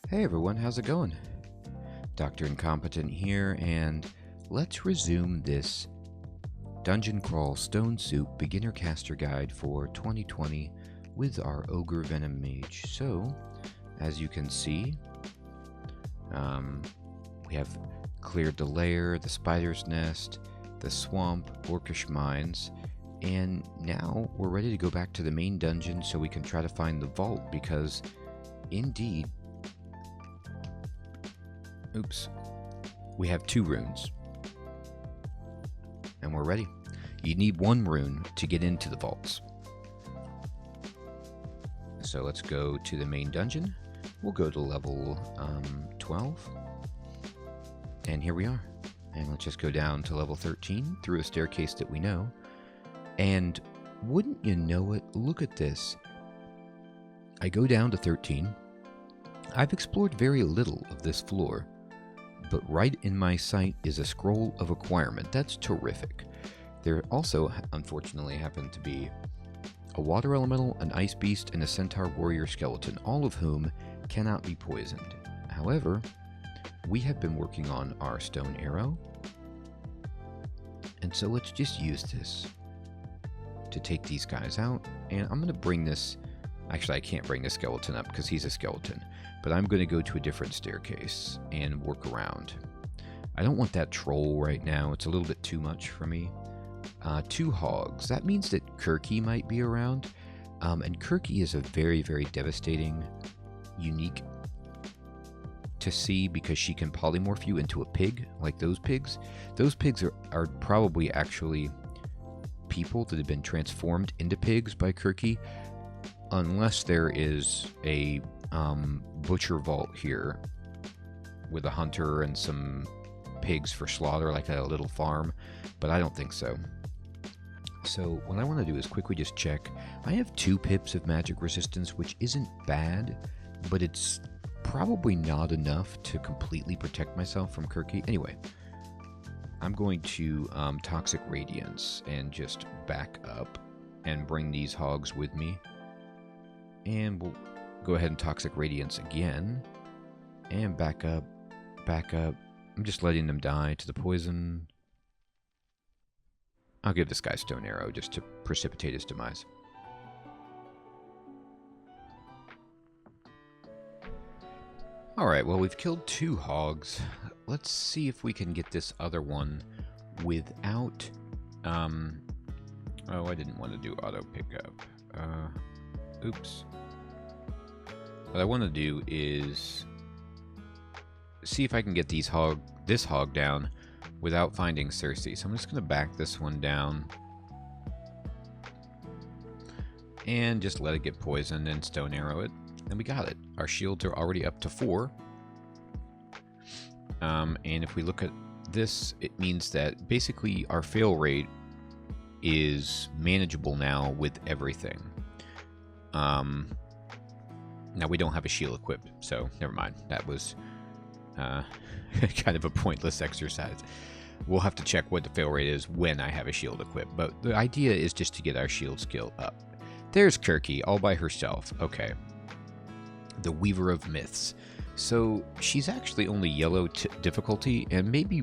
Hey everyone, how's it going? Dr. Incompetent here, and let's resume this Dungeon Crawl Stone Soup Beginner Caster Guide for 2020 with our Ogre Venom Mage. So, as you can see, we have cleared the lair, the spider's nest, the swamp, orcish mines, and now we're ready to go back to the main dungeon so we can try to find the vault, because indeed, we have 2 runes. And we're ready. You need 1 rune to get into the vaults. So let's go to the main dungeon. We'll go to level 12. And here we are. And let's just go down to level 13 through a staircase that we know. And wouldn't you know it, look at this. I go down to 13. I've explored very little of this floor, but right in my sight is a scroll of acquirement. That's terrific. There also, unfortunately, happened to be a water elemental, an ice beast, and a centaur warrior skeleton, all of whom cannot be poisoned. However, we have been working on our stone arrow, and so let's just use this to take these guys out. And I'm going to bring this... Actually, I can't bring the skeleton up because he's a skeleton. But I'm going to go to a different staircase and work around. I don't want that troll right now. It's a little bit too much for me. 2 hogs. That means that Kirky might be around. And Kirky is a very, very devastating, unique to see, because she can polymorph you into a pig, like those pigs. Those pigs are probably actually people that have been transformed into pigs by Kirky. Unless there is a butcher vault here with a hunter and some pigs for slaughter, like a little farm, but I don't think so. So what I want to do is quickly just check. I have 2 pips of magic resistance, which isn't bad, but it's probably not enough to completely protect myself from Kirky. Anyway, I'm going to Toxic Radiance and just back up and bring these hogs with me. And we'll go ahead and Toxic Radiance again. And back up, back up. I'm just letting them die to the poison. I'll give this guy Stone Arrow just to precipitate his demise. Alright, well, we've killed 2 hogs. Let's see if we can get this other one without... Oh, I didn't want to do auto pickup. Oops. What I want to do is see if I can get this hog down without finding Cersei. So I'm just going to back this one down and just let it get poisoned and Stone Arrow it. And we got it. Our shields are already up to 4. And if we look at this, it means that basically our fail rate is manageable now with everything. Now we don't have a shield equipped, so never mind. That was kind of a pointless exercise. We'll have to check what the fail rate is when I have a shield equipped, but the idea is just to get our shield skill up. There's Kirky, all by herself. Okay. The Weaver of Myths. So she's actually only yellow difficulty, and maybe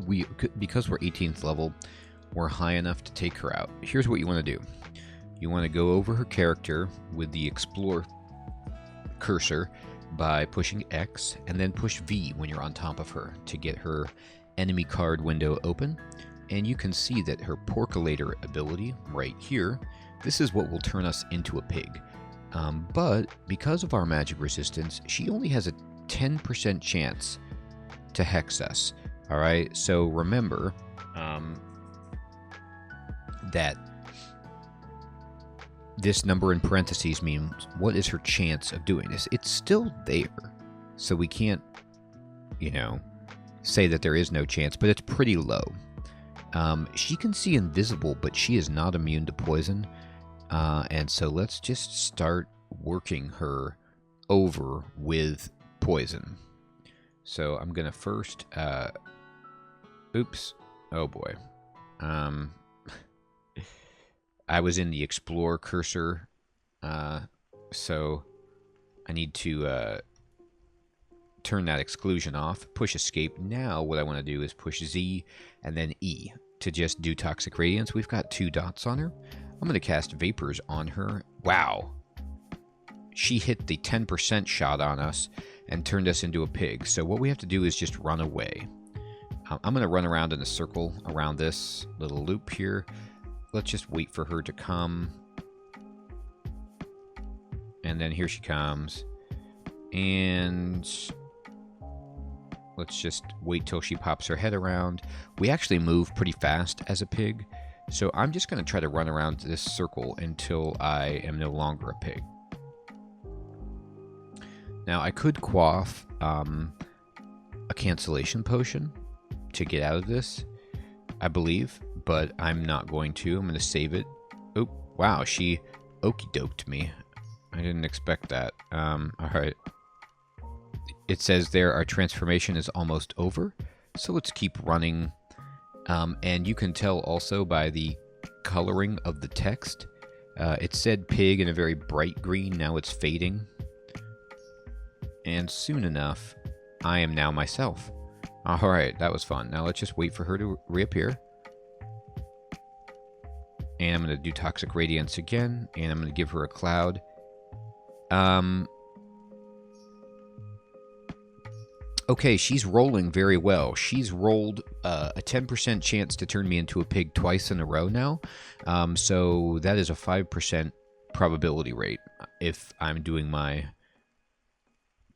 because we're 18th level, we're high enough to take her out. Here's what you want to do. You want to go over her character with the Explore cursor by pushing X, and then push V when you're on top of her to get her enemy card window open. And you can see that her Porculator ability right here, this is what will turn us into a pig. But because of our magic resistance, she only has a 10% chance to hex us. Alright, so remember that this number in parentheses means what is her chance of doing this. It's still there, so we can't, say that there is no chance, but it's pretty low. She can see invisible, but she is not immune to poison, and so let's just start working her over with poison. So I'm gonna first, oops, oh boy, I was in the Explore cursor, so I need to turn that exclusion off, push escape. Now what I want to do is push Z and then E to just do Toxic Radiance. We've got 2 dots on her. I'm going to cast Vapors on her. Wow. She hit the 10% shot on us and turned us into a pig. So what we have to do is just run away. I'm going to run around in a circle around this little loop here. Let's just wait for her to come. And then here she comes. And let's just wait till she pops her head around. We actually move pretty fast as a pig. So I'm just going to try to run around this circle until I am no longer a pig. Now, I could quaff a cancellation potion to get out of this, I believe, but I'm not going to. I'm going to save it. Oh, wow, she okey-doked me. I didn't expect that. All right. It says there our transformation is almost over, so let's keep running. And you can tell also by the coloring of the text. It said pig in a very bright green, now it's fading. And soon enough, I am now myself. Alright, that was fun. Now let's just wait for her to reappear. And I'm going to do Toxic Radiance again, and I'm going to give her a cloud. Okay, she's rolling very well. She's rolled a 10% chance to turn me into a pig twice in a row now. So that is a 5% probability rate if I'm doing my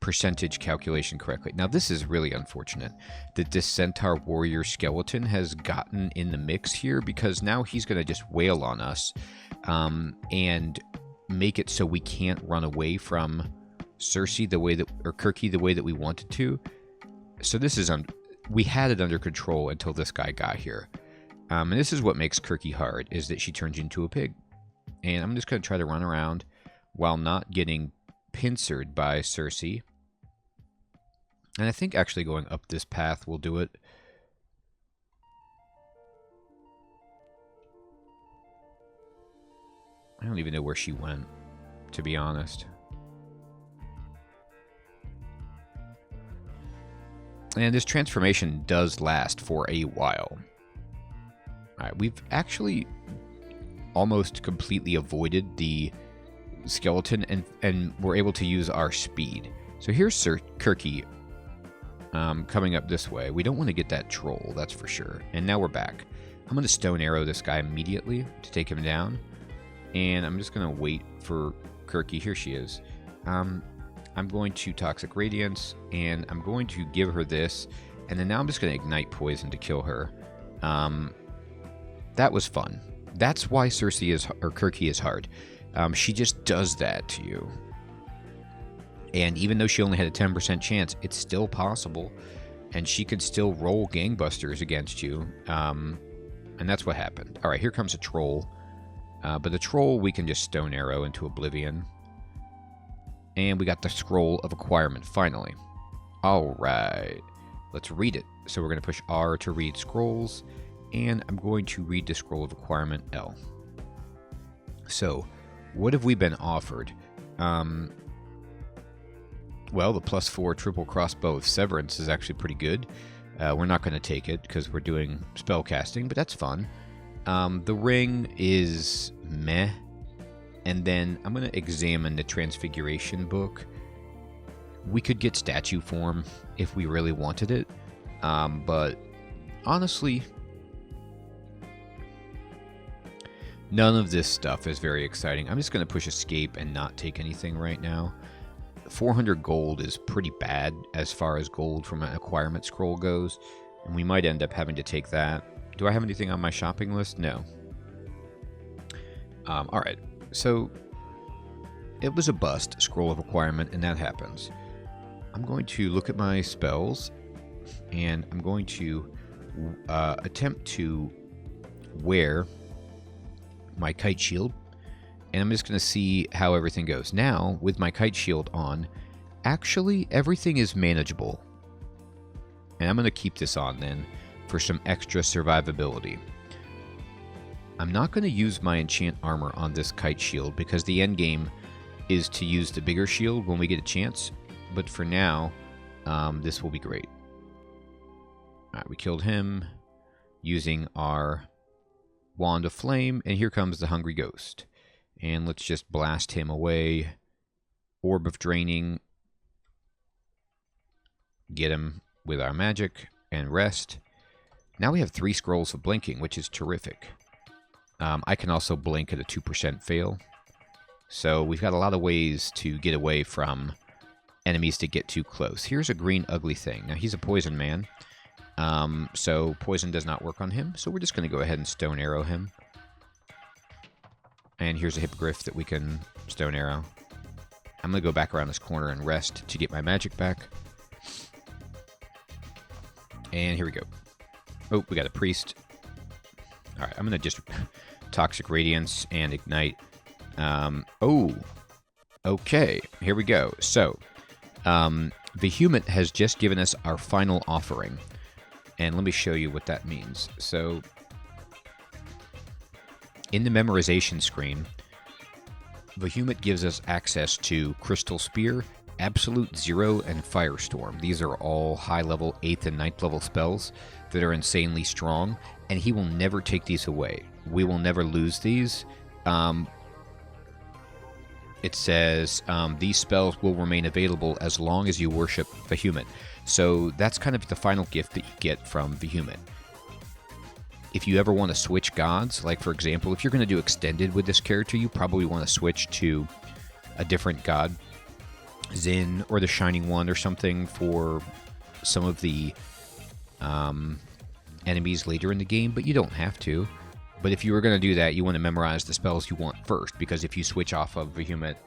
percentage calculation correctly. Now, this is really unfortunate that this Centaur Warrior Skeleton has gotten in the mix here, because now he's going to just wail on us and make it so we can't run away from Cersei the way that, or Kirky the way that we wanted to. So this is, we had it under control until this guy got here. And this is what makes Kirky hard, is that she turns you into a pig. And I'm just going to try to run around while not getting pincered by Cersei. And I think actually going up this path will do it. I don't even know where she went, to be honest. And this transformation does last for a while. Alright, we've actually almost completely avoided the skeleton, and we're able to use our speed. So here's Kirky coming up this way. We don't want to get that troll, that's for sure. And now we're back. I'm going to stone arrow this guy immediately to take him down. And I'm just going to wait for Kirky. Here she is. I'm going to Toxic Radiance, and I'm going to give her this. And then now I'm just going to ignite poison to kill her. That was fun. That's why Cersei is, or Kirky is hard. She just does that to you. And even though she only had a 10% chance, it's still possible. And she could still roll gangbusters against you. And that's what happened. Alright, here comes a troll. But the troll we can just stone arrow into oblivion. And we got the scroll of acquirement, finally. Alright, let's read it. So we're going to push R to read scrolls. And I'm going to read the scroll of acquirement, L. So, what have we been offered? Well, the +4 triple crossbow of Severance is actually pretty good. We're not going to take it because we're doing spell casting, but that's fun. The ring is meh. And then I'm going to examine the Transfiguration book. We could get statue form if we really wanted it. But honestly, none of this stuff is very exciting. I'm just going to push escape and not take anything right now. 400 gold is pretty bad as far as gold from an acquirement scroll goes, and we might end up having to take that. Do I have anything on my shopping list? No. Alright, so it was a bust, scroll of acquirement, and that happens. I'm going to look at my spells, and I'm going to attempt to wear my kite shield, and I'm just going to see how everything goes. Now, with my kite shield on, actually everything is manageable. And I'm going to keep this on then for some extra survivability. I'm not going to use my enchant armor on this kite shield because the end game is to use the bigger shield when we get a chance. But for now, this will be great. Alright, we killed him using our Wand of Flame, and here comes the Hungry Ghost. And let's just blast him away. Orb of Draining. Get him with our magic, and rest. Now we have 3 scrolls of blinking, which is terrific. I can also blink at a 2% fail. So we've got a lot of ways to get away from enemies to get too close. Here's a green ugly thing. Now he's a poison man. So poison does not work on him. So we're just going to go ahead and stone arrow him. And here's a hippogriff that we can stone arrow. I'm going to go back around this corner and rest to get my magic back. And here we go. Oh, we got a priest. Alright, I'm going to just Toxic Radiance and Ignite. Oh, okay, here we go. So, Vehement has just given us our final offering. And let me show you what that means. So, in the memorization screen, Vehement gives us access to Crystal Spear, Absolute Zero, and Firestorm. These are all high-level 8th and 9th level spells that are insanely strong, and he will never take these away. We will never lose these. It says these spells will remain available as long as you worship Vehement. So that's kind of the final gift that you get from Vehement. If you ever want to switch gods, like for example, if you're going to do extended with this character, you probably want to switch to a different god. Zin or the Shining One or something for some of the enemies later in the game, but you don't have to. But if you were going to do that, you want to memorize the spells you want first, because if you switch off of Vehement,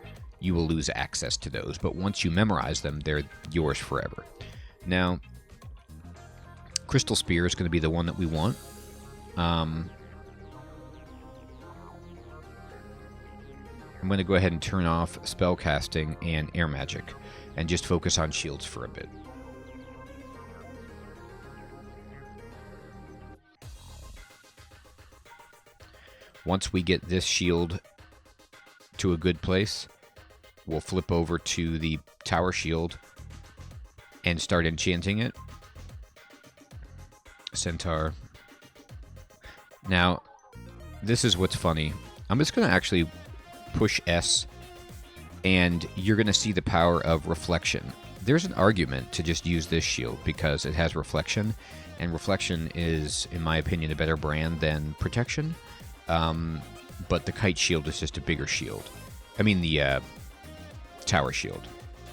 you will lose access to those. But once you memorize them, they're yours forever. Now, Crystal Spear is going to be the one that we want. I'm going to go ahead and turn off spellcasting and air magic and just focus on shields for a bit. Once we get this shield to a good place, we'll flip over to the tower shield and start enchanting it. Centaur. Now, this is what's funny. I'm just going to actually push S, and you're going to see the power of reflection. There's an argument to just use this shield because it has reflection, and reflection is, in my opinion, a better brand than protection. But the kite shield is just a bigger shield. I mean the tower shield.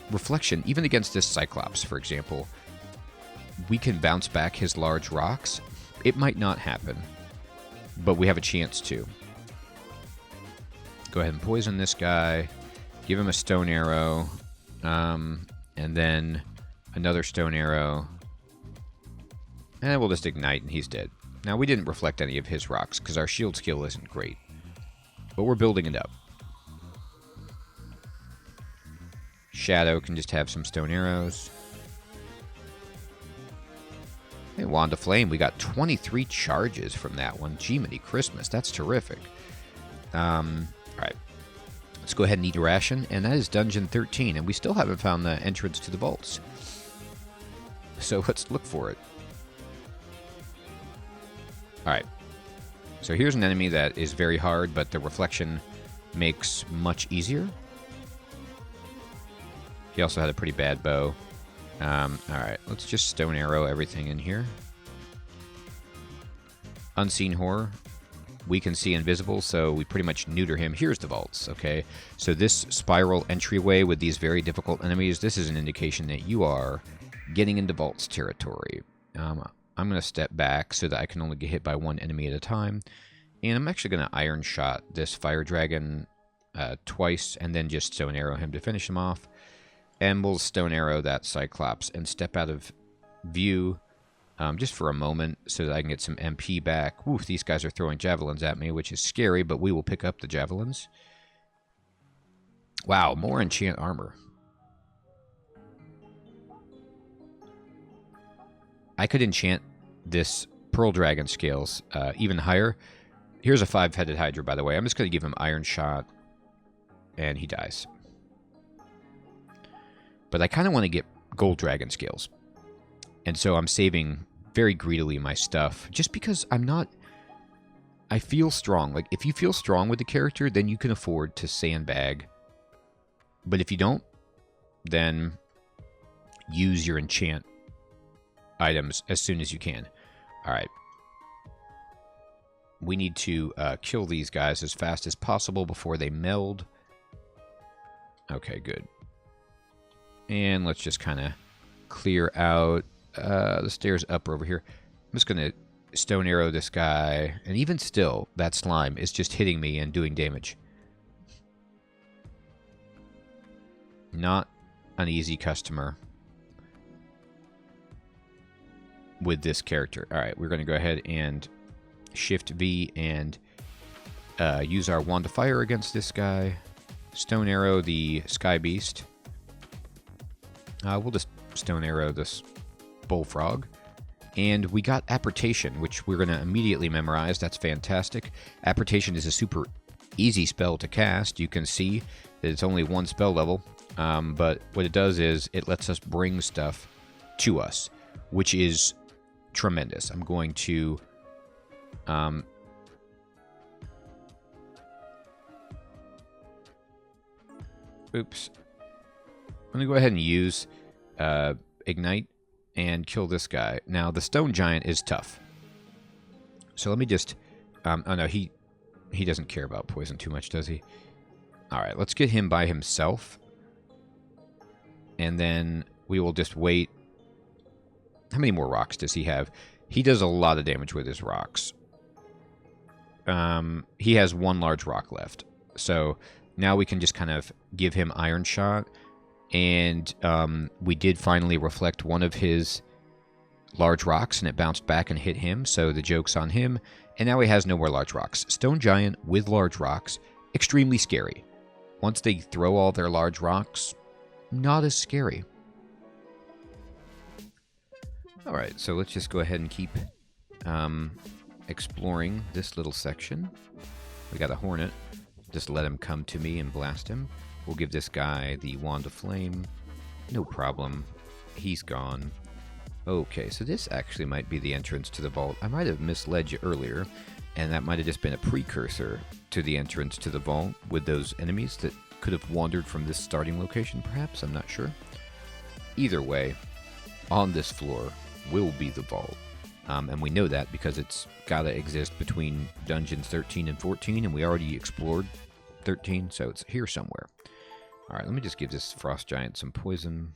Reflection, even against this Cyclops, for example, we can bounce back his large rocks. It might not happen, but we have a chance to. Go ahead and poison this guy, give him a stone arrow, and then another stone arrow, and then we'll just ignite and he's dead. Now, we didn't reflect any of his rocks because our shield skill isn't great, but we're building it up. Shadow can just have some stone arrows. Hey, Wand of Flame, we got 23 charges from that one. Gee-many Christmas, that's terrific. Alright, let's go ahead and eat a ration, and that is Dungeon 13, and we still haven't found the entrance to the vaults. So let's look for it. Alright, so here's an enemy that is very hard, but the reflection makes much easier. He also had a pretty bad bow. Alright, let's just stone arrow everything in here. Unseen Horror. We can see invisible, so we pretty much neuter him. Here's the vaults, okay? So this spiral entryway with these very difficult enemies, this is an indication that you are getting into vaults territory. I'm going to step back so that I can only get hit by one enemy at a time. And I'm actually going to Iron Shot this Fire Dragon twice, and then just Stone Arrow him to finish him off. And we'll Stone Arrow that Cyclops and step out of view just for a moment so that I can get some MP back. Oof, these guys are throwing javelins at me, which is scary, but we will pick up the javelins. Wow, more enchant armor. I could enchant this Pearl Dragon scales even higher. Here's a 5-headed Hydra, by the way. I'm just going to give him Iron Shot, and he dies. But I kind of want to gold dragon scales. And so I'm saving very greedily my stuff just because I feel strong. Like, if you feel strong with the character, then you can afford to sandbag. But if you don't, then use your enchant items as soon as you can. All right. We need to kill these guys as fast as possible before they meld. Okay, good. And let's just kind of clear out the stairs up over here. I'm just going to stone arrow this guy. And even still, that slime is just hitting me and doing damage. Not an easy customer with this character. All right, we're going to go ahead and Shift V and use our Wand of Fire against this guy. Stone arrow the Sky Beast. We'll just stone arrow this Bullfrog. And we got Apportation, which we're going to immediately memorize. That's fantastic. Apportation is a super easy spell to cast. You can see that it's only one spell level. But what it does is it lets us bring stuff to us, which is tremendous. I'm going to oops. I'm going to go ahead and use Ignite and kill this guy. Now, the Stone Giant is tough. So let me just... oh, no, he doesn't care about poison too much, does he? All right, let's get him by himself. And then we will just wait. How many more rocks does he have? He does a lot of damage with his rocks. He has one large rock left. So now we can just kind of give him Iron Shot. And we did finally reflect one of his large rocks, and it bounced back and hit him. So the joke's on him. And now he has no more large rocks. Stone Giant with large rocks, extremely scary. Once they throw all their large rocks, not as scary. Alright, so let's just go ahead and keep exploring this little section. We got a Hornet. Just let him come to me and blast him. We'll give this guy the Wand of Flame. No problem. He's gone. Okay, so this actually might be the entrance to the vault. I might have misled you earlier, and that might have just been a precursor to the entrance to the vault with those enemies that could have wandered from this starting location, perhaps. I'm not sure. Either way, on this floor will be the vault. And we know that because it's got to exist between dungeons 13 and 14, and we already explored 13, so it's here somewhere. Alright, let me just give this Frost Giant some poison,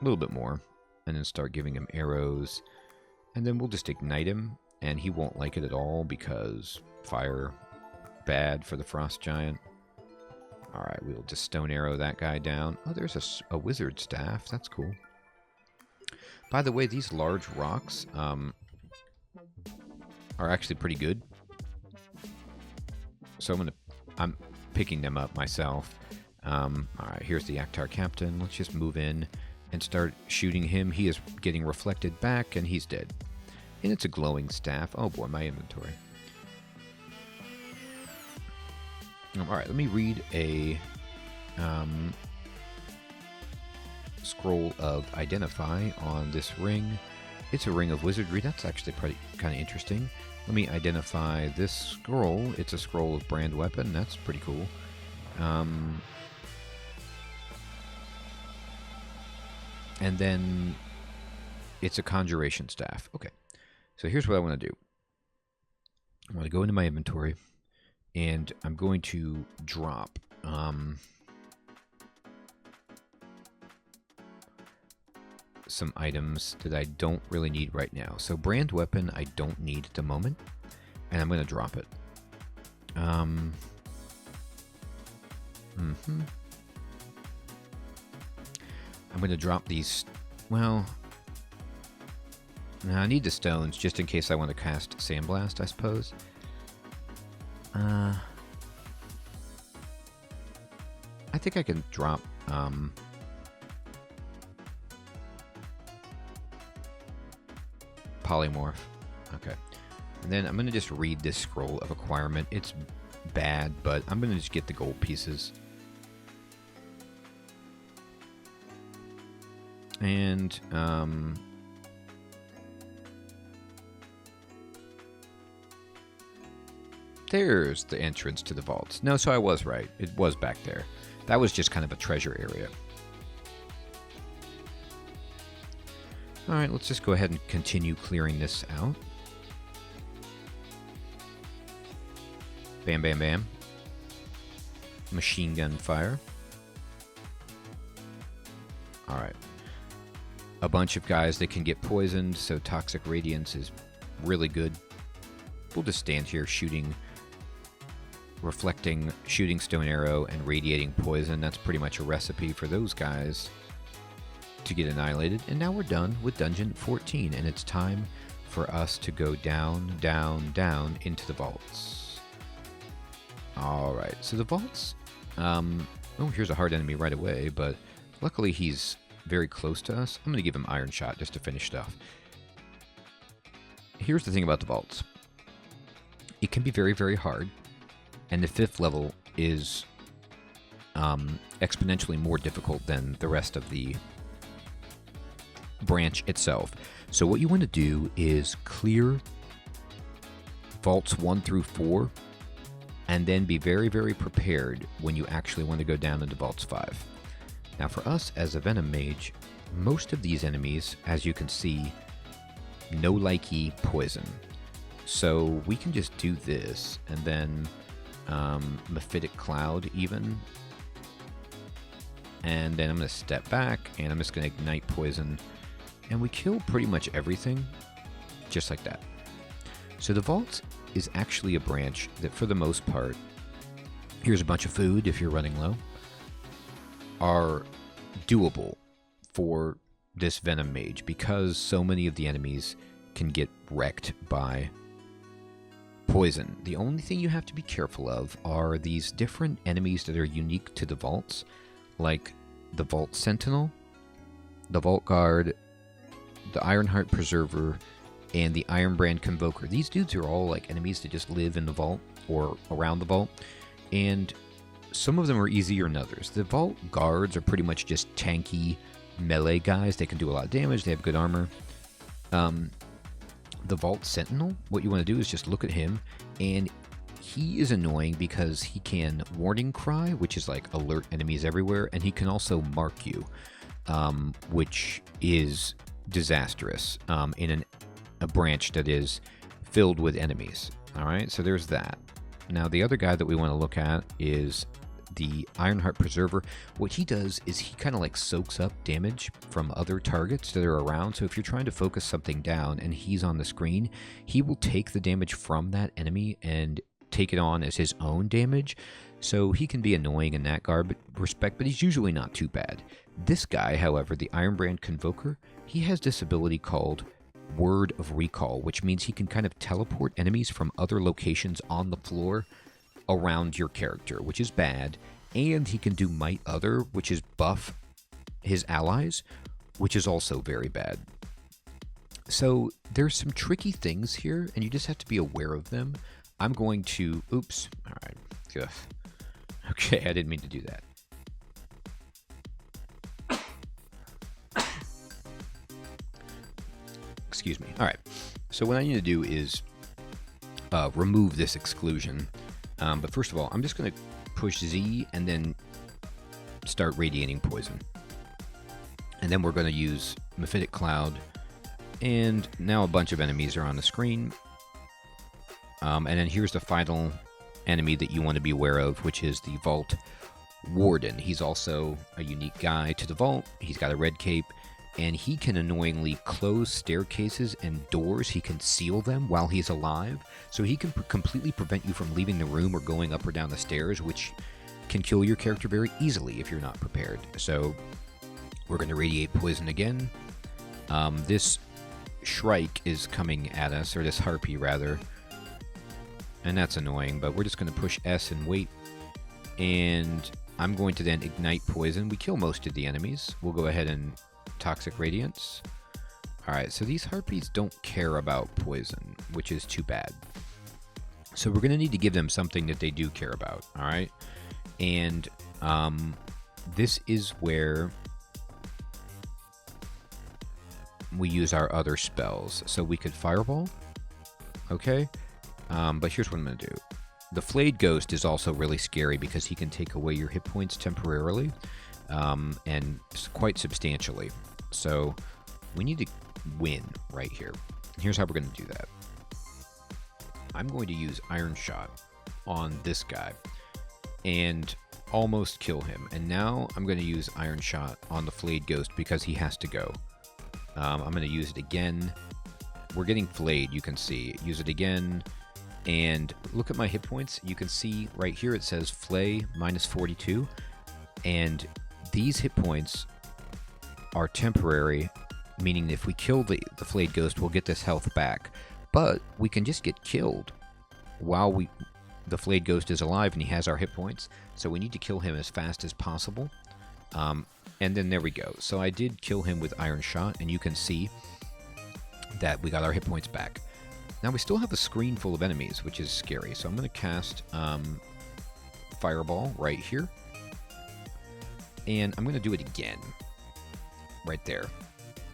a little bit more, and then start giving him arrows. And then we'll just ignite him, and he won't like it at all because fire, bad for the Frost Giant. Alright, we'll just stone arrow that guy down. Oh, there's a wizard staff. That's cool. By the way, these large rocks are actually pretty good. So I'm picking them up myself. Alright, here's the Actar Captain. Let's just move in and start shooting him. He is getting reflected back, and he's dead. And it's a glowing staff. Oh boy, my inventory. Alright, let me read a scroll of Identify on this ring. It's a ring of wizardry. That's actually pretty kind of interesting. Let me identify this scroll. It's a scroll of brand weapon. That's pretty cool. And then it's a conjuration staff. Okay. So here's what I want to do. I want to go into my inventory, and I'm going to drop some items that I don't really need right now. So brand weapon I don't need at the moment, and I'm going to drop it. I'm going to drop these. Well, no, I need the stones just in case I want to cast Sandblast, I suppose. I think I can drop Polymorph. Okay. And then I'm going to just read this scroll of acquirement. It's bad, but I'm going to just get the gold pieces. And there's the entrance to the vaults. No, so I was right. It was back there. That was just kind of a treasure area. Alright, let's just go ahead and continue clearing this out. Bam, bam, bam. Machine gun fire. Alright. A bunch of guys that can get poisoned, so Toxic Radiance is really good. We'll just stand here shooting, reflecting, shooting stone arrow, and radiating poison. That's pretty much a recipe for those guys to get annihilated. And now we're done with Dungeon 14, and it's time for us to go down, down, down into the vaults. Alright, so the vaults, oh, here's a hard enemy right away, but luckily he's very close to us. I'm going to give him Iron Shot just to finish stuff. Here's the thing about the vaults. It can be very, very hard, and the 5th level is exponentially more difficult than the rest of the branch itself. So what you want to do is clear vaults 1 through 4, and then be very, very prepared when you actually want to go down into vaults 5. Now for us as a Venom Mage, most of these enemies, as you can see, no likey poison. So we can just do this, and then Mephitic Cloud even. And then I'm going to step back, and I'm just going to ignite poison. And we kill pretty much everything, just like that. So the vault is actually a branch that for the most part, here's a bunch of food if you're running low, are doable for this Venom Mage because so many of the enemies can get wrecked by poison. The only thing you have to be careful of are these different enemies that are unique to the vaults, like the Vault Sentinel, the Vault Guard, the Ironheart Preserver, and the Ironbrand Convoker. These dudes are all like enemies that just live in the vault or around the vault, and some of them are easier than others. The Vault Guards are pretty much just tanky melee guys. They can do a lot of damage. They have good armor. The Vault Sentinel, what you want to do is just look at him, and he is annoying because he can Warning Cry, which is like alert enemies everywhere, and he can also mark you, which is disastrous in a branch that is filled with enemies. Alright, so there's that. Now the other guy that we want to look at is the Ironheart Preserver. What he does is he kind of like soaks up damage from other targets that are around. So if you're trying to focus something down and he's on the screen, he will take the damage from that enemy and take it on as his own damage. So he can be annoying in that respect, but he's usually not too bad. This guy, however, the Ironbrand Convoker, he has this ability called Word of Recall, which means he can kind of teleport enemies from other locations on the floor around your character, which is bad. And he can do Might Other, which is buff his allies, which is also very bad. So there's some tricky things here, and you just have to be aware of them. I'm going to... Oops. All right. Ugh. Okay, I didn't mean to do that. Excuse me. All right. So what I need to do is remove this exclusion. But first of all, I'm just going to push Z and then start radiating poison. And then we're going to use Mephitic Cloud. And now a bunch of enemies are on the screen. And then here's the final enemy that you want to be aware of, which is the Vault Warden. He's also a unique guy to the vault. He's got a red cape, and he can annoyingly close staircases and doors. He can seal them while he's alive, so he can completely prevent you from leaving the room or going up or down the stairs, which can kill your character very easily if you're not prepared. So we're going to radiate poison again. This Shrike is coming at us, or this Harpy rather, and that's annoying, but we're just going to push S and wait, and I'm going to then ignite poison. We kill most of the enemies. We'll go ahead and Toxic Radiance. Alright, so these Harpies don't care about poison, which is too bad. So we're going to need to give them something that they do care about, alright? And this is where we use our other spells. So we could Fireball, okay? But here's what I'm going to do. The Flayed Ghost is also really scary because he can take away your hit points temporarily, and quite substantially. So we need to win right here. Here's how we're going to do that. I'm going to use Iron Shot on this guy and almost kill him. And now I'm going to use Iron Shot on the Flayed Ghost because he has to go. I'm going to use it again. We're getting flayed, you can see. Use it again. And look at my hit points. You can see right here it says Flay minus 42. And these hit points are temporary, meaning if we kill the Flayed Ghost, we'll get this health back. But we can just get killed while the Flayed Ghost is alive and he has our hit points. So we need to kill him as fast as possible. And then there we go. So I did kill him with Iron Shot, and you can see that we got our hit points back. Now we still have a screen full of enemies, which is scary. So I'm going to cast Fireball right here. And I'm going to do it again. Right there.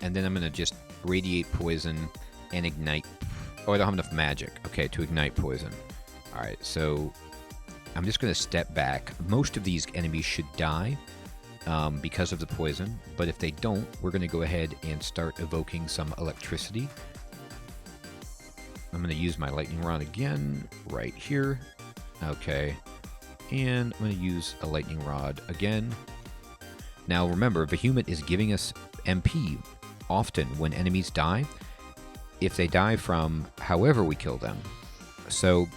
And then I'm going to just Radiate Poison and Ignite. Oh, I don't have enough magic. Okay, to Ignite Poison. Alright, so I'm just going to step back. Most of these enemies should die because of the poison. But if they don't, we're going to go ahead and start evoking some electricity. I'm going to use my Lightning Rod again, right here. Okay. And I'm going to use a Lightning Rod again. Now remember, Vehement is giving us MP often when enemies die, if they die from however we kill them. So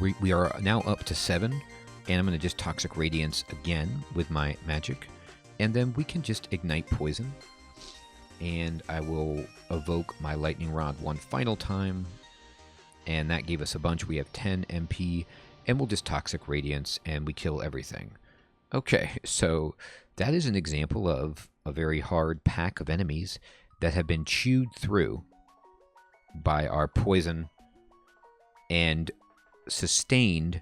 we are now up to 7, and I'm going to just Toxic Radiance again with my magic. And then we can just Ignite Poison. And I will evoke my Lightning Rod one final time. And that gave us a bunch. We have 10 MP. And we'll just Toxic Radiance and we kill everything. Okay, so that is an example of a very hard pack of enemies that have been chewed through by our poison and sustained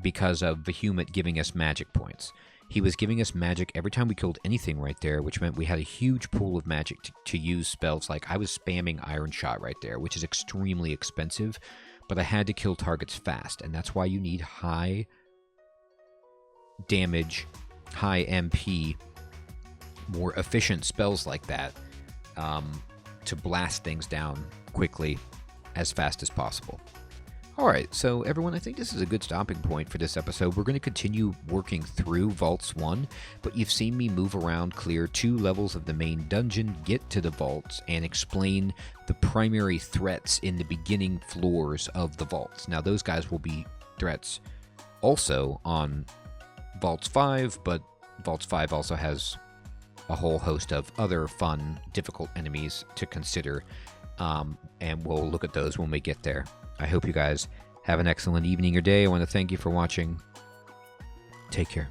because of Vehement giving us magic points. He was giving us magic every time we killed anything right there, which meant we had a huge pool of magic to use spells. Like I was spamming Iron Shot right there, which is extremely expensive, but I had to kill targets fast, and that's why you need high damage, high MP, more efficient spells like that to blast things down quickly as fast as possible. Alright, so everyone, I think this is a good stopping point for this episode. We're going to continue working through Vaults 1, but you've seen me move around, clear 2 levels of the main dungeon, get to the vaults, and explain the primary threats in the beginning floors of the vaults. Now, those guys will be threats also on Vaults 5, but Vaults 5 also has a whole host of other fun, difficult enemies to consider, and we'll look at those when we get there. I hope you guys have an excellent evening or day. I want to thank you for watching. Take care.